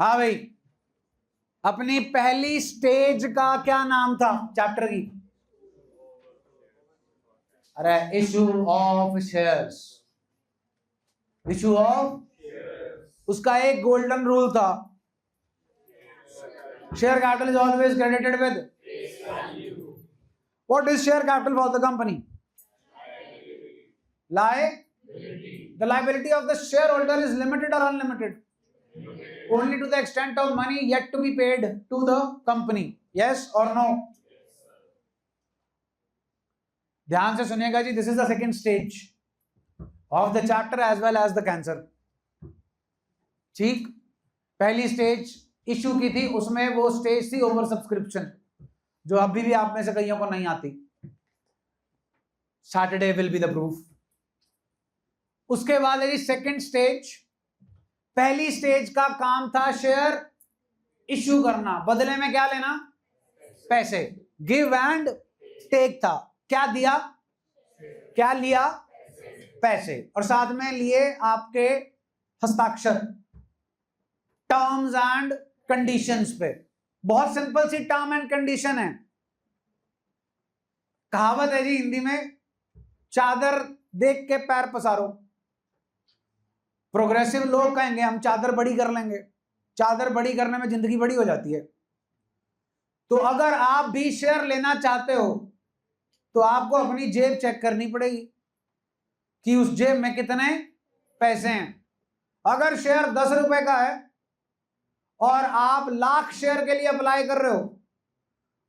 हाँ भाई, अपनी पहली स्टेज का क्या नाम था चैप्टर की? अरे issue of shares, issue of, उसका एक गोल्डन रूल था, share capital is always credited with, what is share capital for the company? The liability of the shareholder is limited or unlimited? Only to the extent of money yet to be paid to the company. Yes or no? ध्यान से सुनिएगा जी, this is the second stage of the chapter as well as the cancer. ठीक, पहली stage issue की थी, उसमें वो स्टेज थी ओवर सब्सक्रिप्शन, जो अभी भी आप में से कईयों को नहीं आती। Saturday will be the proof. उसके बाद है सेकेंड स्टेज। पहली स्टेज का काम था शेयर इश्यू करना, बदले में क्या लेना? पैसे, गिव एंड टेक था। क्या दिया, क्या लिया? पैसे, और साथ में लिए आपके हस्ताक्षर टर्म्स एंड कंडीशंस पे। बहुत सिंपल सी टर्म एंड कंडीशन है। कहावत है जी हिंदी में, चादर देख के पैर पसारो। प्रोग्रेसिव लोग कहेंगे हम चादर बड़ी कर लेंगे, चादर बड़ी करने में जिंदगी बड़ी हो जाती है। तो अगर आप भी शेयर लेना चाहते हो तो आपको अपनी जेब चेक करनी पड़ेगी कि उस जेब में कितने पैसे हैं। अगर शेयर 10 रुपए का है और आप लाख शेयर के लिए अप्लाई कर रहे हो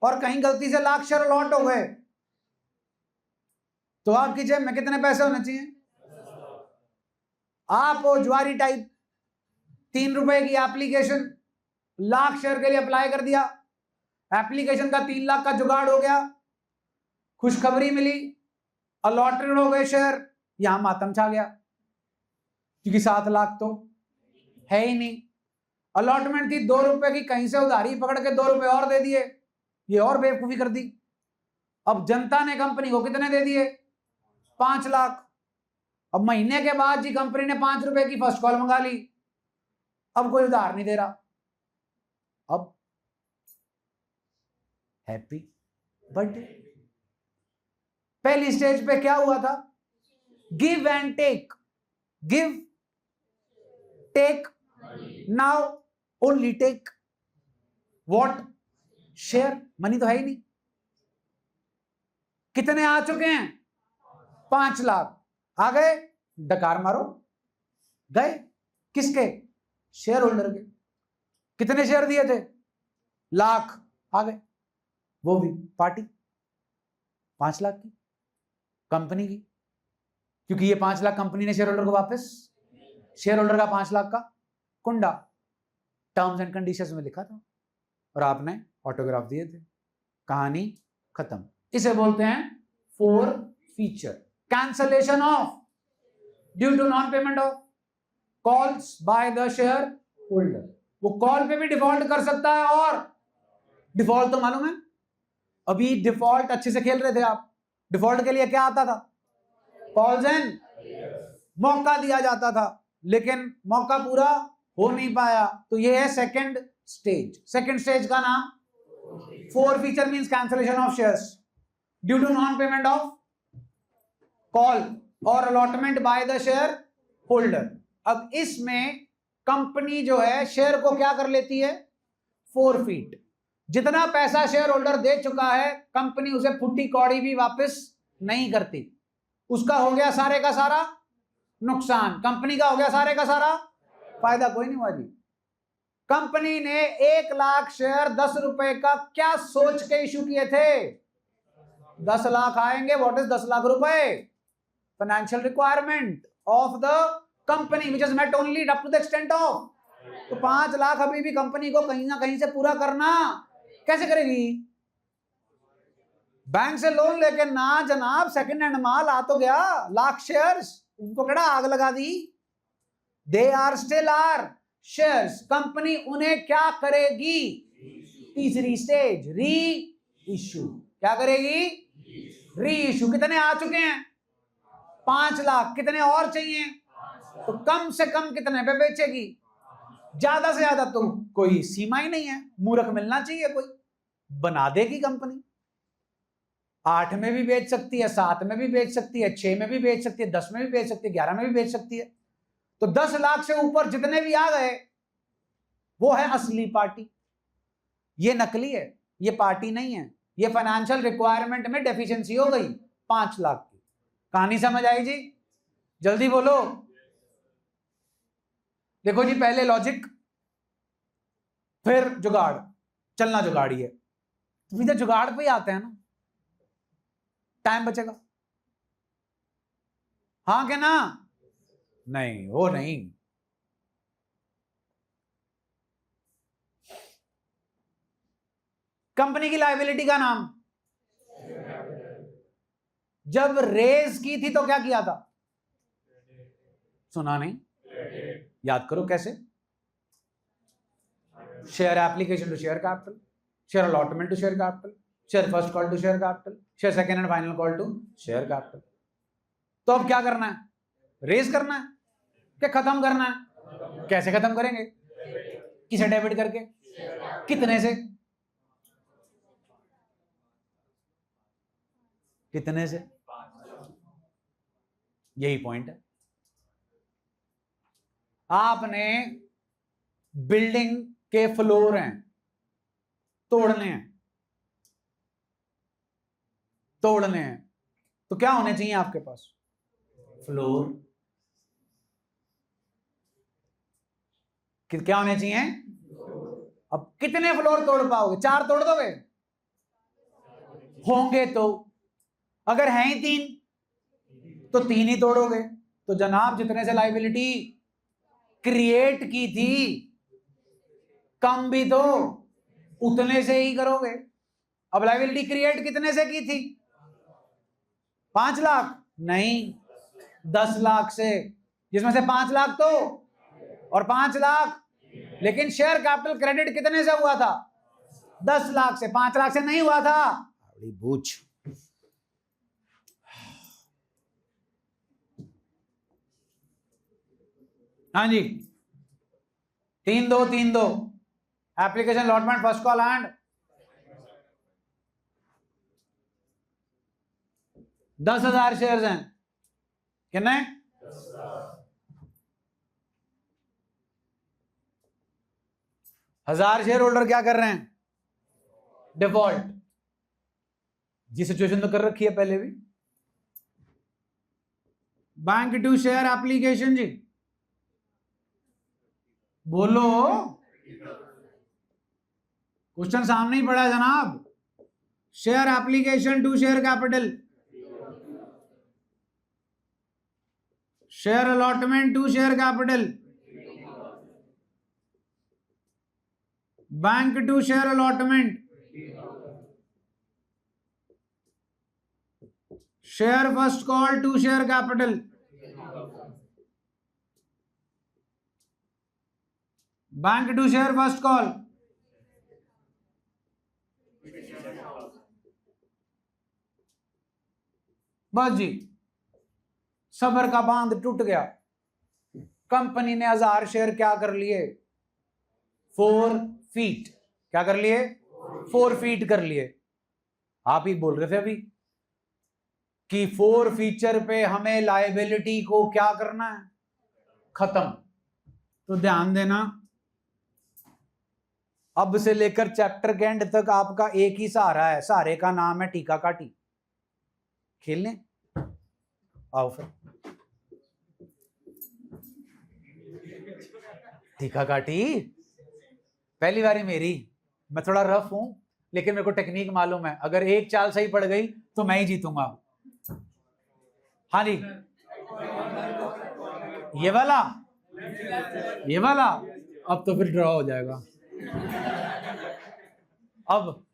और कहीं गलती से लाख शेयर लॉट हो गए, तो आपकी जेब में कितने पैसे होने चाहिए? आप वो ज्वारी टाइप 3 रुपए की एप्लीकेशन, लाख शेयर के लिए अप्लाई कर दिया, एप्लीकेशन का 3 लाख का जुगाड़ हो गया, खुशखबरी मिली, अलॉटेड हो गए शेयर, यहां मातम छा गया क्योंकि 7 लाख तो है ही नहीं। अलॉटमेंट थी 2 रुपए की, कहीं से उधारी पकड़ के 2 रुपए और दे दिए, ये और बेवकूफी कर दी। अब जनता ने कंपनी को कितने दे दिए? 5 लाख। अब महीने के बाद जी कंपनी ने 5 रुपए की फर्स्ट कॉल मंगा ली, अब कोई उधार नहीं दे रहा। अब हैप्पी बर्थडे। पहली स्टेज पे क्या हुआ था? Give and take, give take, now only take what? Share. Money तो है ही नहीं। कितने आ चुके हैं? 5 लाख। आ गए, डकार मारो, गए। किसके? शेयर होल्डर के। कितने शेयर दिए थे? लाख। आ गए, वो भी पार्टी 5 लाख की, कंपनी की, क्योंकि ये 5 लाख कंपनी ने शेयर होल्डर को वापस, शेयर होल्डर का 5 लाख का कुंडा टर्म्स एंड कंडीशंस में लिखा था और आपने ऑटोग्राफ दिए थे। कहानी खत्म। इसे बोलते हैं 4 फीचर। Cancellation of due to non payment of calls by the share holder. वो कॉल पे भी डिफॉल्ट कर सकता है, और डिफॉल्ट तो मालूम है, अभी डिफॉल्ट अच्छे से खेल रहे थे आप। डिफॉल्ट के लिए क्या आता था? कॉल्स एंड, मौका दिया जाता था, लेकिन मौका पूरा हो नहीं पाया। तो ये है सेकंड स्टेज। सेकंड स्टेज का नाम 4 feature means cancellation of shares due to non payment of call or allotment by the share holder. अब इसमें कंपनी जो है शेयर को क्या कर लेती है? फॉरफीट। जितना पैसा शेयर होल्डर दे चुका है, कंपनी उसे फुट्टी कौड़ी भी वापस नहीं करती। उसका हो गया सारे का सारा नुकसान, कंपनी का हो गया सारे का सारा फायदा। कोई नहीं हुआ जी। कंपनी ने 1 लाख शेयर 10 रुपए का क्या सोच के इश्यू किए थे? 10 लाख आएंगे, व्हाट इज 10 लाख रुपए? Financial requirement of the company which is met only up to the extent of. तो 5 लाख अभी भी कंपनी को कहीं ना कहीं से पूरा करना कैसे करेगी? बैंक से लोन लेके ना जनाब, सेकंड हैंड माल आ तो गया, लाख शेयर्स, उनको केड़ा आग लगा दी? They are still are shares. Company उन्हें क्या करेगी? तीसरी स्टेज, री इश्यू। क्या करेगी? री इश्यू। कितने आ चुके हैं? 5 लाख। कितने और चाहिए? तो कम से कम कितने पे बेचेगी? ज्यादा से ज्यादा तो कोई सीमा ही नहीं है, मूर्ख मिलना चाहिए कोई, बना देगी कंपनी। 8 में भी बेच सकती है, 7 में भी बेच सकती है, 6 में भी बेच सकती है, 10 में भी बेच सकती है, 11 में भी बेच सकती है। तो 10 लाख से ऊपर जितने भी आ गए वो है असली पार्टी, ये नकली है, ये पार्टी नहीं है, ये फाइनेंशियल रिक्वायरमेंट में डेफिशिएंसी हो गई 5 लाख की। कहानी समझ आई जी? जल्दी बोलो। देखो जी, पहले लॉजिक, फिर जुगाड़, चलना जुगाड़ी है। तो सीधे जुगाड़ पे ही आते हैं ना, टाइम बचेगा। हाँ क्या ना? नहीं, वो नहीं। कंपनी की लायबिलिटी का नाम, जब रेज की थी तो क्या किया था? सुना नहीं? याद करो कैसे। Share application to share capital, share allotment to share capital, share first call to share capital, share second and final call to share capital. तो अब क्या करना है? रेज करना है क्या खत्म करना है? कैसे खत्म करेंगे? किसे डेबिट करके? कितने से? कितने से? यही पॉइंट है। आपने बिल्डिंग के फ्लोर हैं, तोड़ने हैं, तोड़ने हैं, तो क्या होने चाहिए आपके पास? फ्लोर। क्या होने चाहिए? अब कितने फ्लोर तोड़ पाओगे? 4 तोड़ दोगे? होंगे तो, अगर हैं ही 3 तो 3 ही तोड़ोगे। तो जनाब, जितने से लाइबिलिटी क्रिएट की थी, कम भी तो उतने से ही करोगे। अब लाइबिलिटी क्रिएट कितने से की थी? 5 लाख? नहीं, 10 लाख से, जिसमें से 5 लाख तो, और 5 लाख, लेकिन शेयर कैपिटल क्रेडिट कितने से हुआ था? 10 लाख से। 5 लाख से नहीं हुआ था। बड़ी बूझ। हाँ जी, 3-2 application allotment first call and 10,000 shares हैं। कितने? 1000 शेयर होल्डर क्या कर रहे हैं? डिफॉल्ट। जी सिचुएशन तो कर रखी है पहले भी। बैंक टू शेयर एप्लीकेशन जी, बोलो। क्वेश्चन सामने ही पड़ा है जनाब। Share application to share capital, share allotment to share capital, bank to share allotment, share first call to share capital, bank to share first call, बस जी, सबर का बांध टूट गया। कंपनी ने 1000 शेयर क्या कर लिए? 4 फीट। क्या कर लिए? 4 फीट कर लिए। आप ही बोल रहे थे अभी कि 4 फीचर पे हमें लायबिलिटी को क्या करना है? खत्म। तो ध्यान देना, अब से लेकर चैप्टर के एंड तक आपका एक ही सहारा है, सहारे का नाम है टीका काटी। खेलने आओ फिर। टीका काटी पहली बारी मेरी, मैं थोड़ा रफ हूं, लेकिन मेरे को टेक्निक मालूम है। अगर एक चाल सही पड़ गई तो मैं ही जीतूंगा। हाँ जी, ये वाला, ये वाला, अब तो फिर ड्रॉ हो जाएगा। अब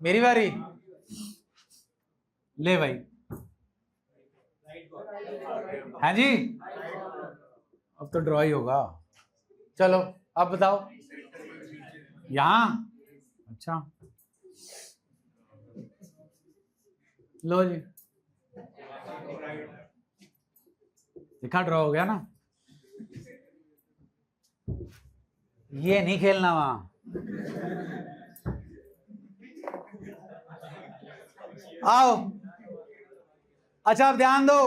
मेरी बारी, ले भाई। हाँ जी, अब तो ड्रॉ ही होगा। चलो अब बताओ। यहां? अच्छा, लो जी, दिखा, ड्रॉ हो गया ना। ये नहीं खेलना वहां। आओ, अच्छा अब ध्यान दो,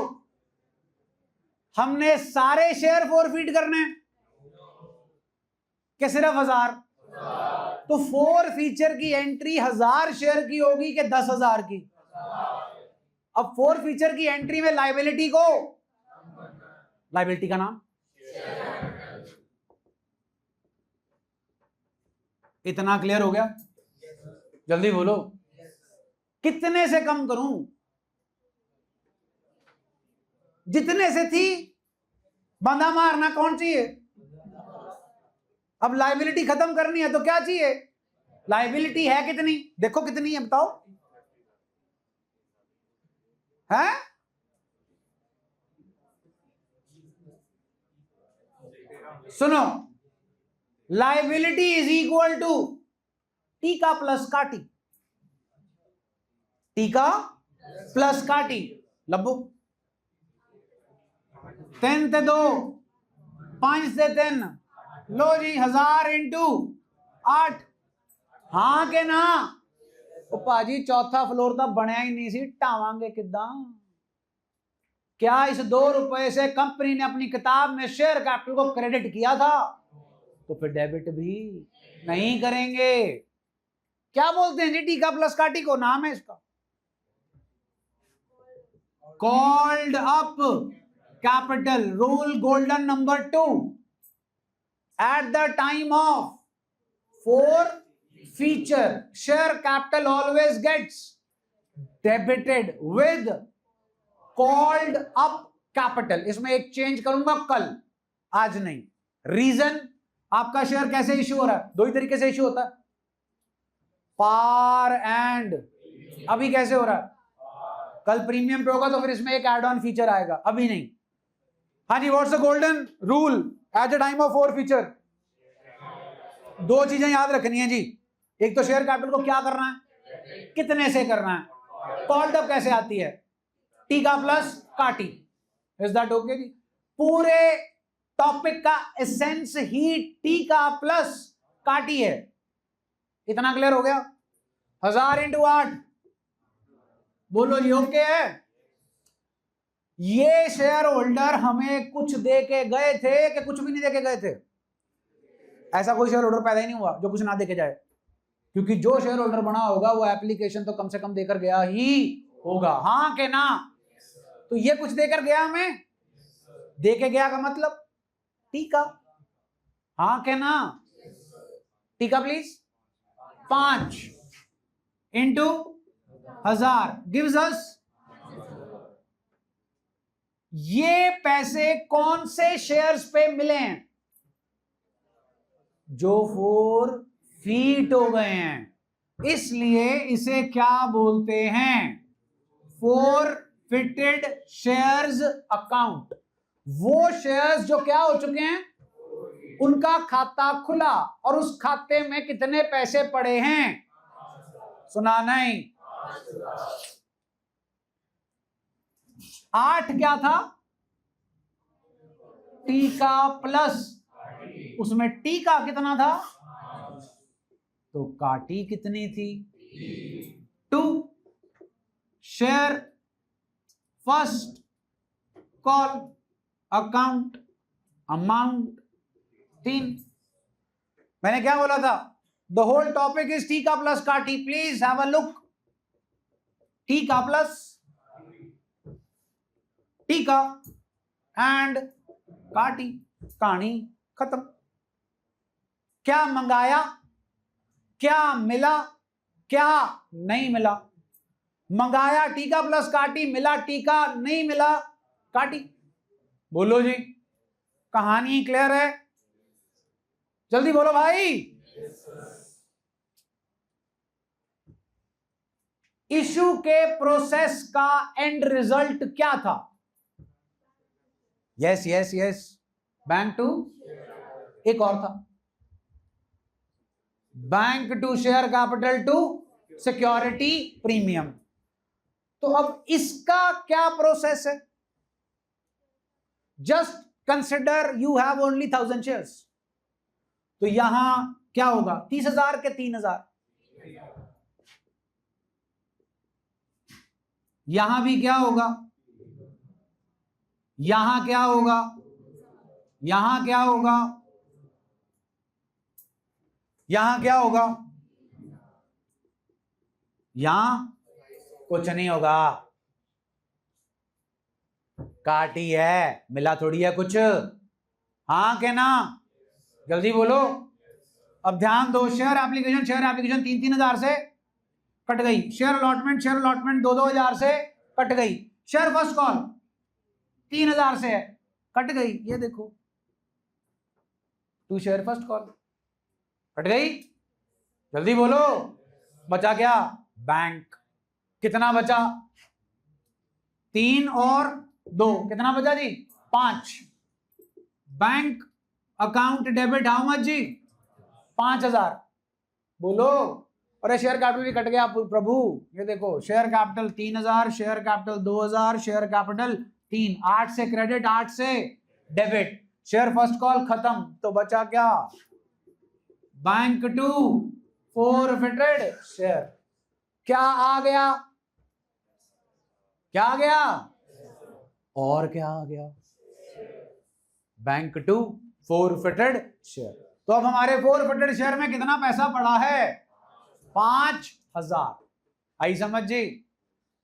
हमने सारे शेयर फॉरफीट करने कि सिर्फ 1000? तो फोर फीचर की एंट्री 1000 शेयर की होगी कि 10,000 की? अब फोर फीचर की एंट्री में लायबिलिटी को, लायबिलिटी का नाम, इतना क्लियर हो गया? जल्दी बोलो, कितने से कम करूं? जितने से थी बंधा मारना कौन चाहिए? अब लायबिलिटी खत्म करनी है तो क्या चाहिए? लायबिलिटी है कितनी? देखो कितनी है बताओ, है? सुनो, liability is equal to T का प्लस का टी, टी का प्लस का टी। लब्बू 3 से 2, 5 से 3, लो जी 1000 इंटू 8। हाँ के ना? ਉਹ ਭਾਜੀ चौथा फ्लोर तो बनया ही नहीं सी, टावांगे किदा? क्या इस 2 रुपए से कंपनी ने अपनी किताब में शेयर कैपिटल को क्रेडिट किया था? तो फिर डेबिट भी नहीं करेंगे। क्या बोलते हैं जी टी का प्लस का टी को? नाम है इसका called up capital rule golden number 2। Eight the time of four feature share capital always gets debited with called up capital। इसमें एक चेंज करूंगा कल, आज नहीं। रीजन, आपका शेयर कैसे इश्यू हो रहा है? 2 ही तरीके से इश्यू होता है, पार एंड। अभी कैसे हो रहा है? कल प्रीमियम पे होगा तो फिर इसमें एक एड ऑन फीचर आएगा, अभी नहीं। हाँ जी, what's the golden rule at the time of forfeiture? 2 चीजें याद रखनी है जी, एक तो शेयर कैपिटल को क्या करना है, कितने से करना है। कॉल्ड अप कैसे आती है? टी का प्लस का टी। इज दैट ओके जी? पूरे टॉपिक का एसेंस ही टी का प्लस का टी है। इतना क्लियर हो गया? 1000 इंटू 8, बोलो जी ओके है? ये शेयर होल्डर हमें कुछ दे के गए थे कि कुछ भी नहीं दे के गए थे? ऐसा कोई शेयर होल्डर पैदा ही नहीं हुआ जो कुछ ना देके जाए, क्योंकि जो शेयर होल्डर बना होगा वो एप्लीकेशन तो कम से कम देकर गया ही होगा। हाँ के ना? तो ये कुछ देकर गया हमें, देके गया का मतलब टीका। हाँ के ना? टीका प्लीज। 5 into 1000 gives us. ये पैसे कौन से शेयर्स पे मिले हैं? जो फोर फीट हो गए हैं, इसलिए इसे क्या बोलते हैं? Four fitted shares account. वो शेयर्स जो क्या हो चुके हैं, उनका खाता खुला और उस खाते में कितने पैसे पड़े हैं? सुना नहीं? 8 क्या था? टी का प्लस, उसमें टी का कितना था? तो काटी कितनी थी? 2। Share first call account amount 3। मैंने क्या बोला था? The whole topic is T का प्लस का T. Please have a look. T का प्लस टी का एंड का टी, कहानी खत्म। क्या मंगाया, क्या मिला, क्या नहीं मिला? मंगाया टीका प्लस काटी, मिला टीका, नहीं मिला काटी। बोलो जी, कहानी क्लियर है? जल्दी बोलो भाई। इशू के प्रोसेस का एंड रिजल्ट क्या था? Yes yes yes, bank to, एक और था, bank to share capital to security premium. तो अब इसका क्या प्रोसेस है? Just consider you have only 1000 shares. तो यहां क्या होगा, 30,000 के 3,000, यहां भी क्या होगा, यहां क्या होगा, यहां क्या होगा, यहां क्या होगा, यहां कुछ नहीं होगा, काटी है, मिला थोड़ी है कुछ, हाँ के ना, जल्दी बोलो। अब ध्यान दो, शेयर एप्लीकेशन 3,000 से कट गई, शेयर अलॉटमेंट 2,000 से कट गई, शेयर फर्स्ट कॉल 3,000 से है, कट गई, ये देखो 2 शेयर फर्स्ट कॉल कट गई, जल्दी बोलो। बचा क्या, बैंक, कितना बचा, 3 और 2, कितना बचा जी, 5। Bank account debit how much जी, 5,000, बोलो। अरे शेयर कैपिटल भी कट गया प्रभु, ये देखो share capital 3,000, share capital 2,000, share capital 3, 8 से क्रेडिट 8 से डेबिट, शेयर फर्स्ट कॉल खत्म, तो बचा क्या, बैंक टू फॉरफिटेड शेयर, क्या आ गया, क्या आ गया, और क्या आ गया, बैंक टू फॉरफिटेड शेयर। तो अब हमारे फॉरफिटेड शेयर में कितना पैसा पड़ा है, 5,000, आई समझ जी,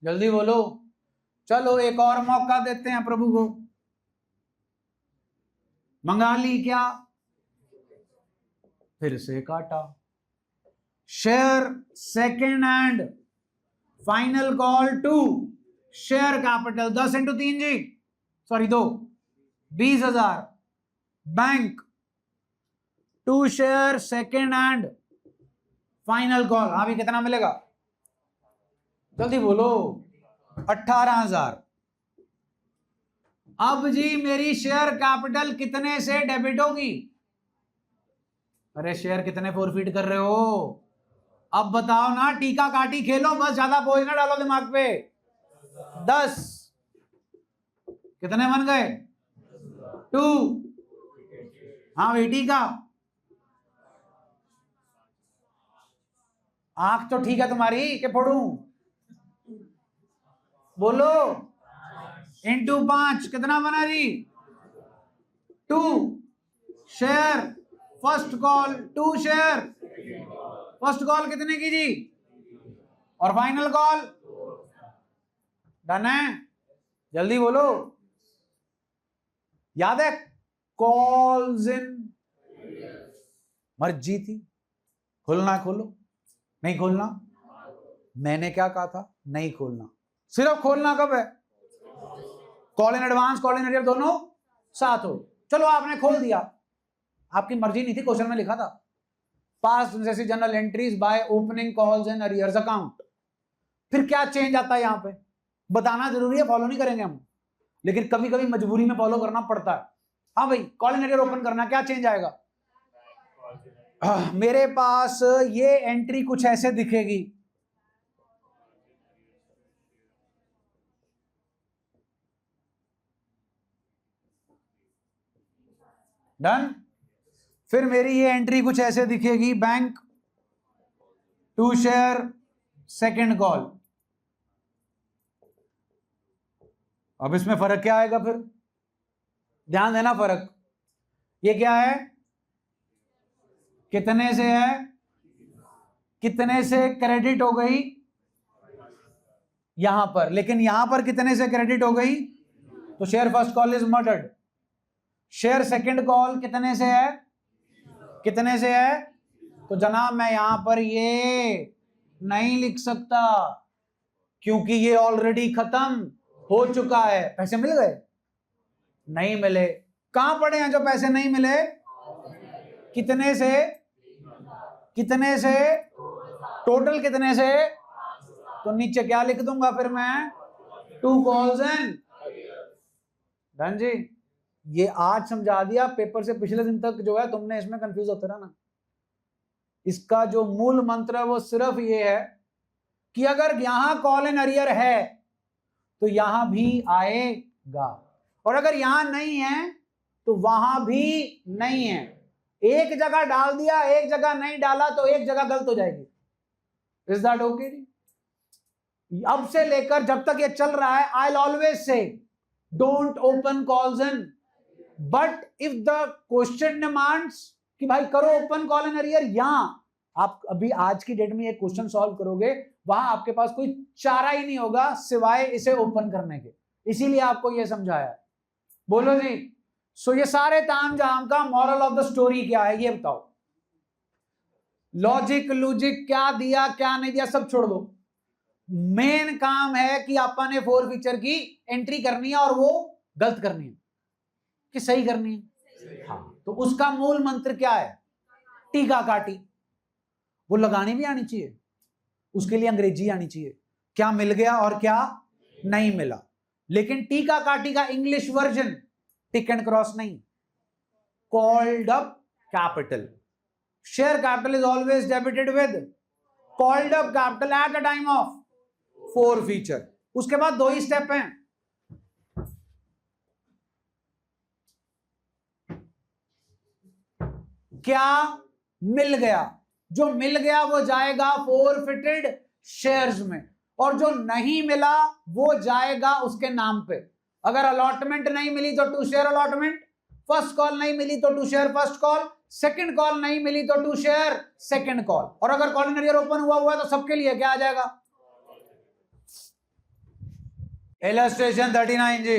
जल्दी बोलो। चलो एक और मौका देते हैं प्रभु को, मंगा ली क्या, फिर से काटा, share second and final call to share capital 10 × 3 जी, sorry 2, 20,000, bank to share second and final call, अभी कितना मिलेगा, जल्दी बोलो, 18,000। अब जी मेरी शेयर कैपिटल कितने से डेबिट होगी, अरे शेयर कितने फॉरफिट कर रहे हो, अब बताओ ना, टीका काटी खेलो बस, ज्यादा बोझ ना डालो दिमाग पे। 10, कितने बन गए, 2, हाँ बेटी का, आंख तो ठीक है तुम्हारी के फोड़ू, बोलो, इंटू 5 कितना बना जी, 2 share first call, 2 share first call कितने की जी, और फाइनल कॉल, डन है, जल्दी बोलो। याद है कॉल्स इन, मर्जी थी, खोलना खोलो, नहीं खोलना, मैंने क्या कहा था, नहीं खोलना, सिर्फ खोलना कब है, call in advance call in arrear दोनों साथ हो। चलो आपने खोल दिया, आपकी मर्जी नहीं थी, क्वेश्चन में लिखा था पास्ट जैसी general entries by opening calls in arrears account, फिर क्या चेंज आता है यहां पे, बताना जरूरी है, फॉलो नहीं करेंगे हम, लेकिन कभी कभी मजबूरी में फॉलो करना पड़ता है। हाँ भाई, कॉल इन अरियर ओपन करना, क्या चेंज आएगा, मेरे पास ये एंट्री कुछ ऐसे दिखेगी, डन, फिर मेरी ये एंट्री कुछ ऐसे दिखेगी, bank to share second call, अब इसमें फर्क क्या आएगा, फिर ध्यान देना फर्क, ये क्या है, कितने से है, कितने से क्रेडिट हो गई यहां पर, लेकिन यहां पर कितने से क्रेडिट हो गई, तो share first call is murdered, share second call कितने से है, कितने से है, तो जनाब मैं यहां पर ये नहीं लिख सकता, क्योंकि ये ऑलरेडी खत्म हो चुका है। पैसे मिल गए, नहीं मिले, कहां पड़े हैं जो पैसे नहीं मिले, कितने से, कितने से, टोटल कितने से, तो नीचे क्या लिख दूंगा फिर मैं, 2 कॉल्स एंड डन जी। ये आज समझा दिया, पेपर से पिछले दिन तक जो है तुमने इसमें कंफ्यूज होते रहा ना। इसका जो मूल मंत्र है वो सिर्फ ये है कि अगर यहां कॉल इन अरियर है तो यहां भी आएगा, और अगर यहां नहीं है तो वहां भी नहीं है। एक जगह डाल दिया, एक जगह नहीं डाला तो एक जगह गलत हो जाएगी। Is that okay? अब से लेकर जब तक ये चल रहा है, I will always say don't open calls in, but if the question demands कि भाई करो ओपन कॉल इन अरियर, यहां आप अभी आज की डेट में ये क्वेश्चन सॉल्व करोगे, वहां आपके पास कोई चारा ही नहीं होगा सिवाय इसे ओपन करने के। इसीलिए आपको ये समझाया। बोलो जी। सो ये सारे तामझाम का मॉरल ऑफ द स्टोरी क्या है, ये बताओ। लॉजिक लॉजिक क्या दिया क्या नहीं दिया सब छोड़ दो, मेन काम है कि अपन ने फोर फीचर की एंट्री करनी है और वो गलत करनी है कि सही करनी है। हाँ, तो उसका मूल मंत्र क्या है? टीका काटी। वो लगानी भी आनी चाहिए, उसके लिए अंग्रेजी आनी चाहिए, क्या मिल गया और क्या नहीं मिला। लेकिन टीका काटी का English version tick and cross नहीं, called up capital. Share capital is always debited with called up capital at the time of forfeiture. उसके बाद दो ही स्टेप हैं। क्या मिल गया? जो मिल गया वो जाएगा फोरफिटेड शेयर्स में, और जो नहीं मिला वो जाएगा उसके नाम पे। अगर अलॉटमेंट नहीं मिली तो to share allotment, first call नहीं मिली तो to share first call, second call नहीं मिली तो टू शेयर सेकंड कॉल, और अगर कॉल इन अरियर ओपन हुआ तो सबके लिए क्या आ जाएगा? इलस्ट्रेशन 39 जी।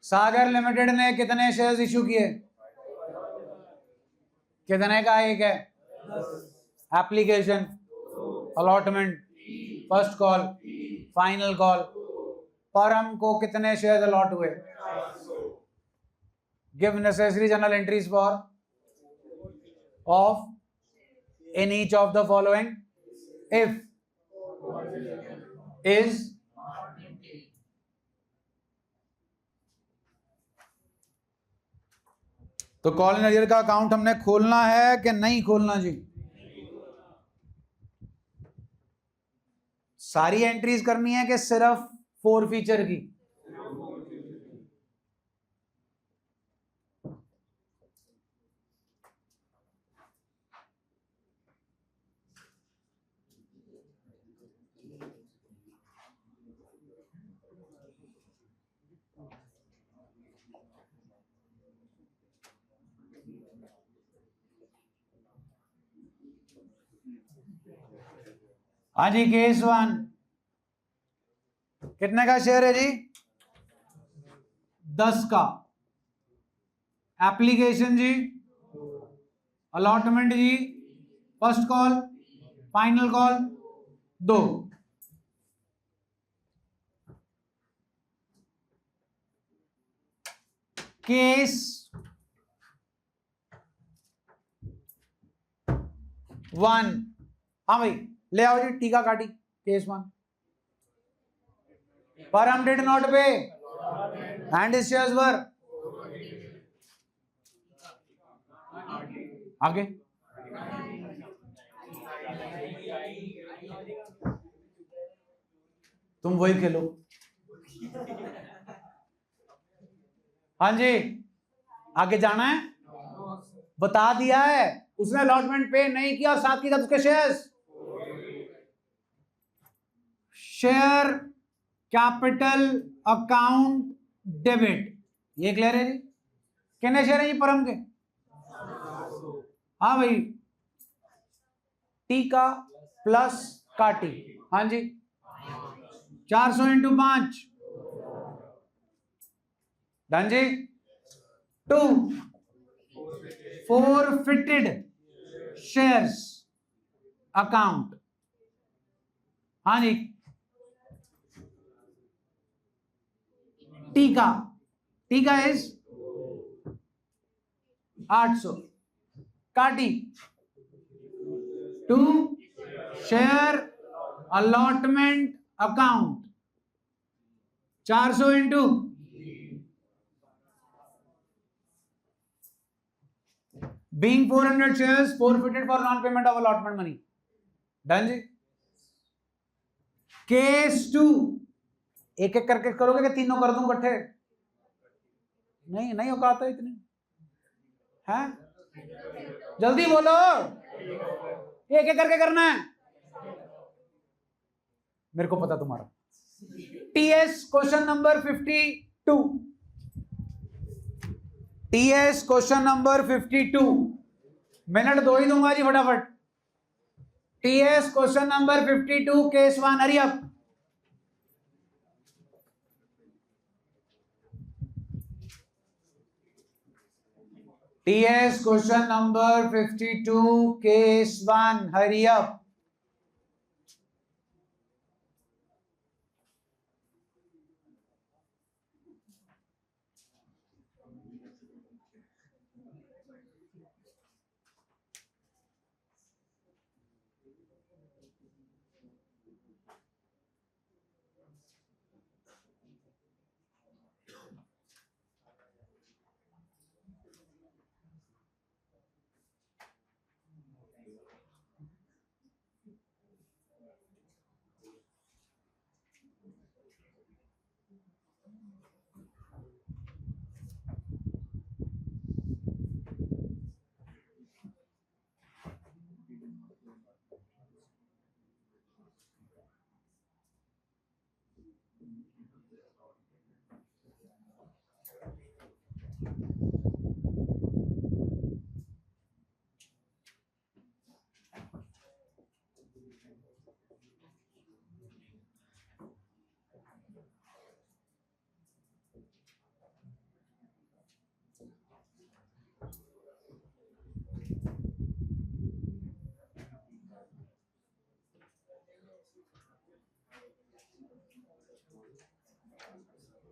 सागर लिमिटेड ने कितने शेयर्स इश्यू किए? कितने का एक है? Application, allotment, first call, final call. परम को कितने शेयर अलॉट हुए? Give necessary general entries for of in each of the following if is तो कॉल इन अरियर का अकाउंट हमने खोलना है कि नहीं खोलना जी? सारी एंट्रीज करनी है कि सिर्फ फोर फीचर की? हाँ जी, केस 1 कितने का शेयर है जी? 10 का। एप्लीकेशन जी, अलॉटमेंट जी, first call, final call 2। Case 1, हाँ भाई ले आओ जी टीका काटी। केस 1, परम डिड नॉट पे एंड हिज शेयर्स वर। आगे तुम वही खेलो। हाँ जी, आगे जाना है। बता दिया है उसने अलॉटमेंट पे नहीं किया और साथ की साथ उसके shares. Share capital account debit, ये क्लियर है जी? कितने शेयर है जी परम के? हाँ भाई, टीका प्लस काटी। हाँ जी, 400 इंटू 5 डन जी। 2 फोरफिटेड शेयर्स अकाउंट। हाँ जी, टीका, टीका इज 800, काटी 2 share allotment account 400 into being 400 shares forfeited for non payment of allotment money. Done जी। केस 2, एक एक करके करोगे कि तीनों कर दूं इकट्ठे? नहीं, नहीं औकात है इतनी। है? जल्दी बोलो, एक एक करके करना है, मेरे को पता तुम्हारा। TS question number 52, TS question number 52, minute 2 ही दूंगा जी फटाफट। TS question number 52 case 1, hurry up. TS question number 52 case 1, hurry up.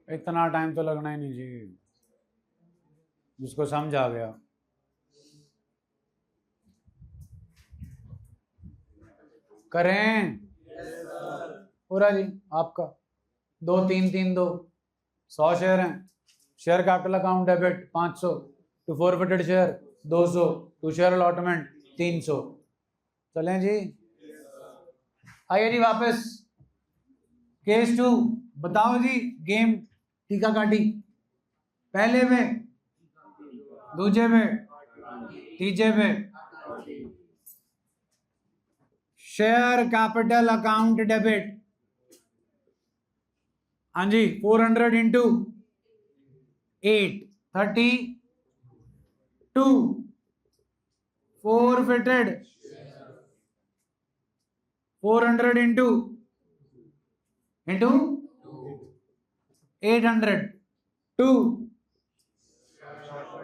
इतना टाइम तो लगना ही नहीं जी, जिसको समझ आ गया। करें पूरा जी आपका 2 3 3 2 100 शेयर हैं। Share capital account debit 500 to forfeited share 200 to share allotment 300। चलें जी, आइए जी वापस केस 2। बताओ जी गेम टीका काटी, पहले में, दूजे में, तीजे में। शेयर कैपिटल अकाउंट डेबिट, हाँ जी 400 into 8 32 forfeited 400 into 800 2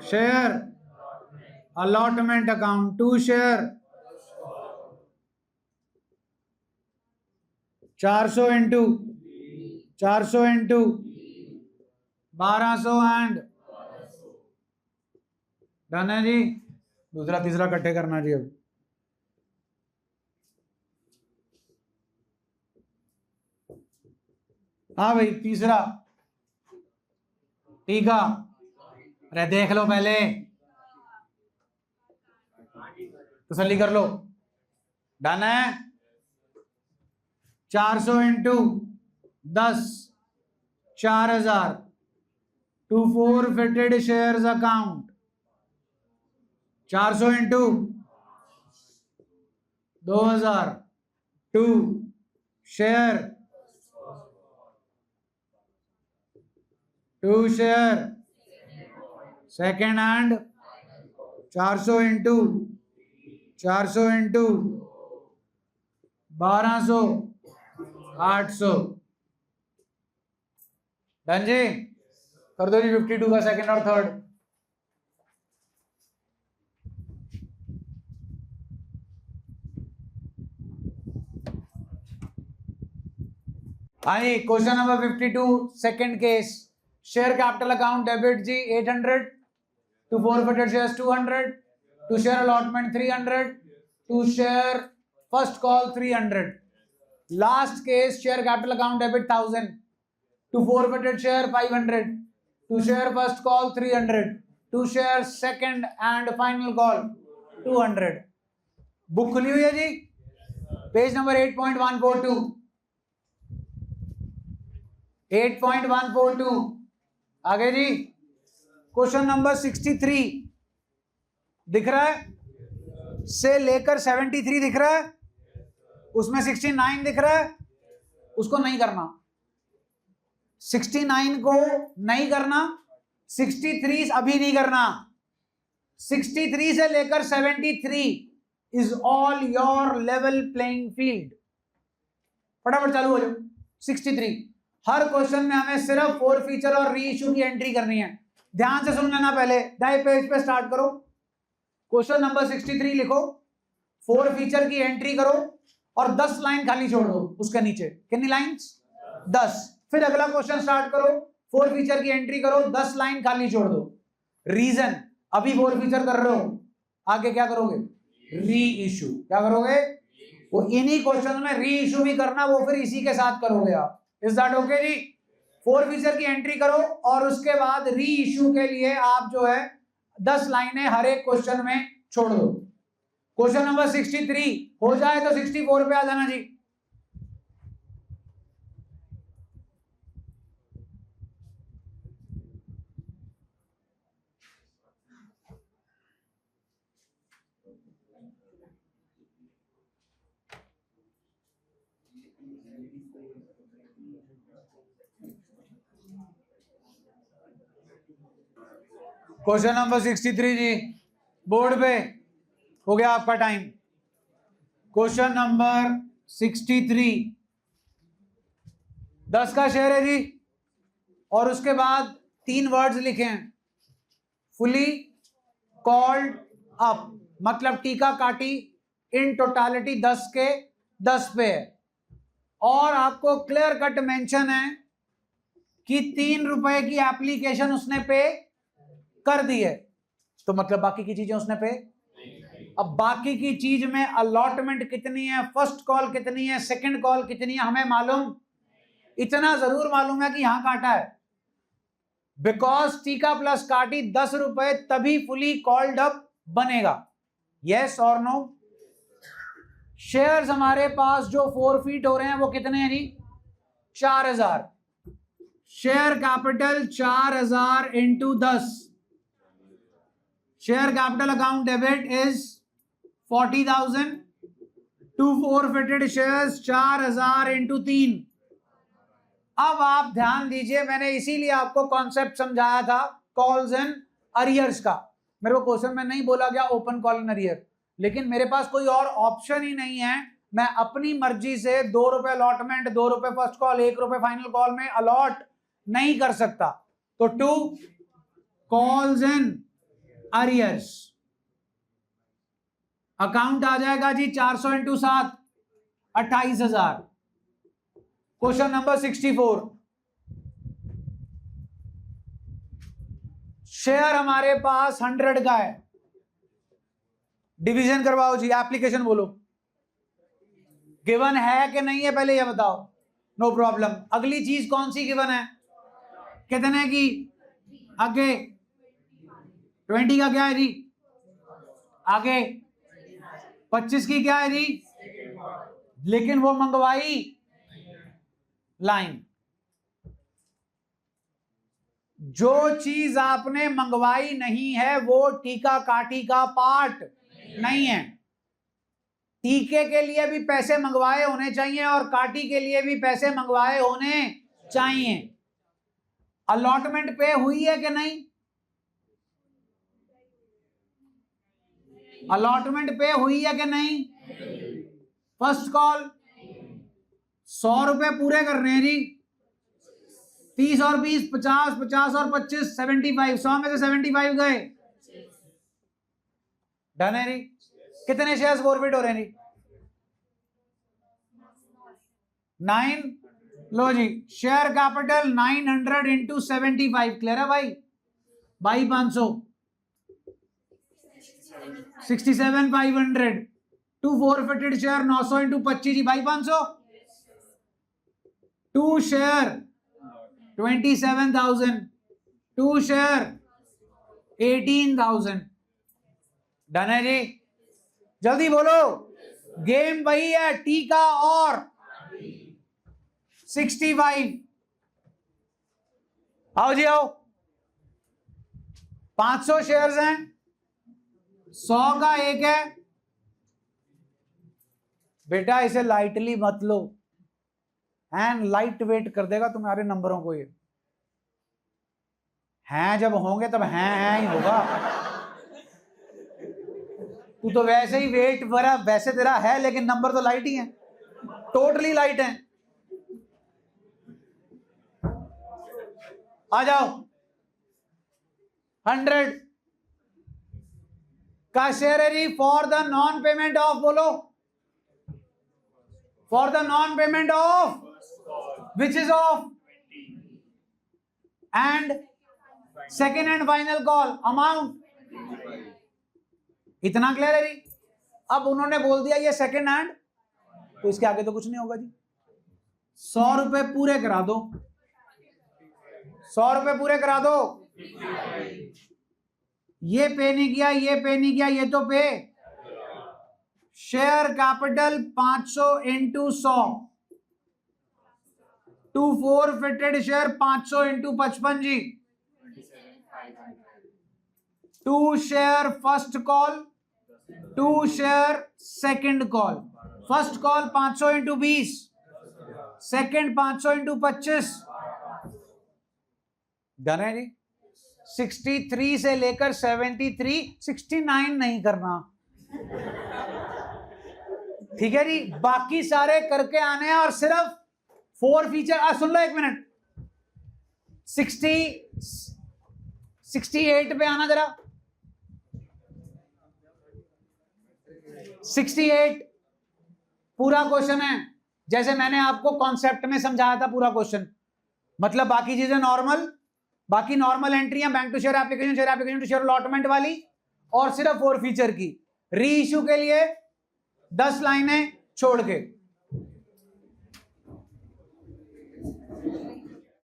share allotment account 2 share 400 into 1200 and done है जी। दूसरा तीसरा इकट्ठे करना जी। अब हाँ भाई तीसरा टीका, अरे देख लो पहले, तसल्ली कर लो। डन है। 400 into 10 4000 to forfeited shares account 400 into 2000 to share second hand 400 into 1200 800। Done जी, कर दो जी 52 का सेकेंड और थर्ड। हाँ जी question number 52 second case. Share capital account debit जी 800 to forfeited shares 200 to share allotment 300 to share first call 300। Last case share capital account debit 1000 to forfeited share 500 to share first call 300 to share second and final call 200। Book खुली हुई है जी, page number 8.142 8.142। आगे जी question number 63 दिख रहा है, से लेकर 73 दिख रहा है, उसमें 69 दिख रहा है, उसको नहीं करना, 69 को नहीं करना, 63 अभी नहीं करना, 63 से लेकर 73 is all your level playing field. फटाफट चालू हो जाओ। 63 हर क्वेश्चन में हमें सिर्फ फोर फीचर और री इशू की एंट्री करनी है। ध्यान से सुन लेना, पहले दाएं पेज पे स्टार्ट करो, क्वेश्चन नंबर 63 लिखो, फोर फीचर की एंट्री करो और 10 लाइन खाली छोड़ दो उसके नीचे। कितनी लाइंस? 10। फिर अगला क्वेश्चन स्टार्ट करो, फोर फीचर की एंट्री करो, 10 लाइन खाली छोड़ दो। रीजन, अभी फोर फीचर कर रहे हो, आगे क्या करोगे? री इशू। क्या करोगे? वो इन्हीं क्वेश्चन में री इशू भी करना, वो फिर इसी के साथ करोगे आप। इज दैट ओके जी? फोर फीचर की एंट्री करो और उसके बाद री इशू के लिए आप जो है 10 लाइनें हर एक क्वेश्चन में छोड़ दो। क्वेश्चन नंबर 63 हो जाए तो 64 पे आ जाना जी। क्वेश्चन नंबर 63 जी, बोर्ड पे हो गया आपका टाइम। क्वेश्चन नंबर 63 10 का शेयर है जी, और उसके बाद 3 वर्ड्स लिखे हैं, फुली कॉल्ड अप, मतलब टीका काटी इन टोटालिटी 10 के 10 पे है, और आपको क्लियर कट मेंशन है कि 3 रुपए की एप्लीकेशन उसने पे कर दी है, तो मतलब बाकी की चीजें उसने पे। अब बाकी की चीज में अलॉटमेंट कितनी है, फर्स्ट कॉल कितनी है, सेकंड कॉल कितनी है, हमें मालूम, इतना जरूर मालूम है कि यहां काटा है, बिकॉज टीका प्लस काटी 10 रुपए तभी फुली कॉल्ड अप बनेगा। यस और नो? शेयर्स हमारे पास जो फोरफीट हो रहे हैं वो कितने हैं जी? 4000। Share capital 4000 into 10, share capital account debit is 40,000 to forfeited shares 4000 into 3। अब आप ध्यान दीजिए, मैंने इसीलिए आपको कॉन्सेप्ट समझाया था कॉल्स एंड अरियर्स का। मेरे को क्वेश्चन में नहीं बोला गया ओपन कॉल एंड अरियर, लेकिन मेरे पास कोई और ऑप्शन ही नहीं है, मैं अपनी मर्जी से 2 रुपए अलॉटमेंट, 2 रुपए फर्स्ट कॉल, 1 रुपए फाइनल कॉल में अलॉट नहीं कर सकता। तो 2 कॉल्स एंड अरियर्स, अकाउंट आ जाएगा जी 400 इंटू 7, 28,000। क्वेश्चन नंबर 64, शेयर हमारे पास 100 का है, डिवीजन करवाओ जी, एप्लीकेशन बोलो। गिवन है कि नहीं है पहले ये बताओ। No problem. अगली चीज कौन सी गिवन है? कितने की? आगे 20 का क्या है जी? आगे 25 की क्या है जी? लेकिन वो मंगवाई लाइन। जो चीज आपने मंगवाई नहीं है वो टीका काटी का पार्ट नहीं है। टीके के लिए भी पैसे मंगवाए होने चाहिए और काटी के लिए भी पैसे मंगवाए होने चाहिए। अलॉटमेंट पे हुई है कि नहीं? अलॉटमेंट पे हुई है कि नहीं? फर्स्ट कॉल 100 रुपए पूरे कर रहे हैं जी, 30 और 20 50, 50 और 25 75, 100 में से 75 गए, डन है जी। कितने शेयर्स फॉरफिट हो रहे हैं जी? 9। लो जी, शेयर कैपिटल 900 इंटू 75, क्लियर है भाई? By 500, 67,500 to forfeited share 900 into 25 जी, by 500। To share 27,000, to share 18,000, done है जी। जल्दी बोलो, गेम वही है, टीका और 65। आओ जी आओ। 500 शेयर्स हैं, 100 का 1 है बेटा, इसे लाइटली मत लो, एंड लाइट वेट कर देगा तुम्हारे नंबरों को ये। हैं जब होंगे तब हैं ही होगा। तू तो वैसे ही वेट भरा वैसे तेरा है, लेकिन नंबर तो लाइट ही है, टोटली लाइट है। आ जाओ। 100 का शेयररी for the non payment of, बोलो, for the non payment of which is of, and second and final call amount. इतना क्लियर है जी? अब उन्होंने बोल दिया ये सेकेंड हैंड, तो इसके आगे तो कुछ नहीं होगा जी। 100 रुपए पूरे करा दो, 100 रुपए पूरे करा दो। ये पे नहीं किया, ये पे नहीं किया, ये तो पे। Share capital 500 into 100, to forfeited share 500 into 55 जी। 2 share first call, 2 share second call. First call 500 into 20, second 500 into 25। Done है जी। 63 से लेकर 73, 69 नहीं करना, ठीक है जी। बाकी सारे करके आने हैं, और सिर्फ 4 फीचर। सुन लो एक मिनट, 68 पे आना जरा। 68 पूरा क्वेश्चन है, जैसे मैंने आपको कॉन्सेप्ट में समझाया था पूरा क्वेश्चन। मतलब बाकी चीजें नॉर्मल, बाकी नॉर्मल एंट्रियां bank to share application to share allotment वाली, और सिर्फ 4 फीचर की। री इश्यू के लिए 10 लाइनें छोड़ के।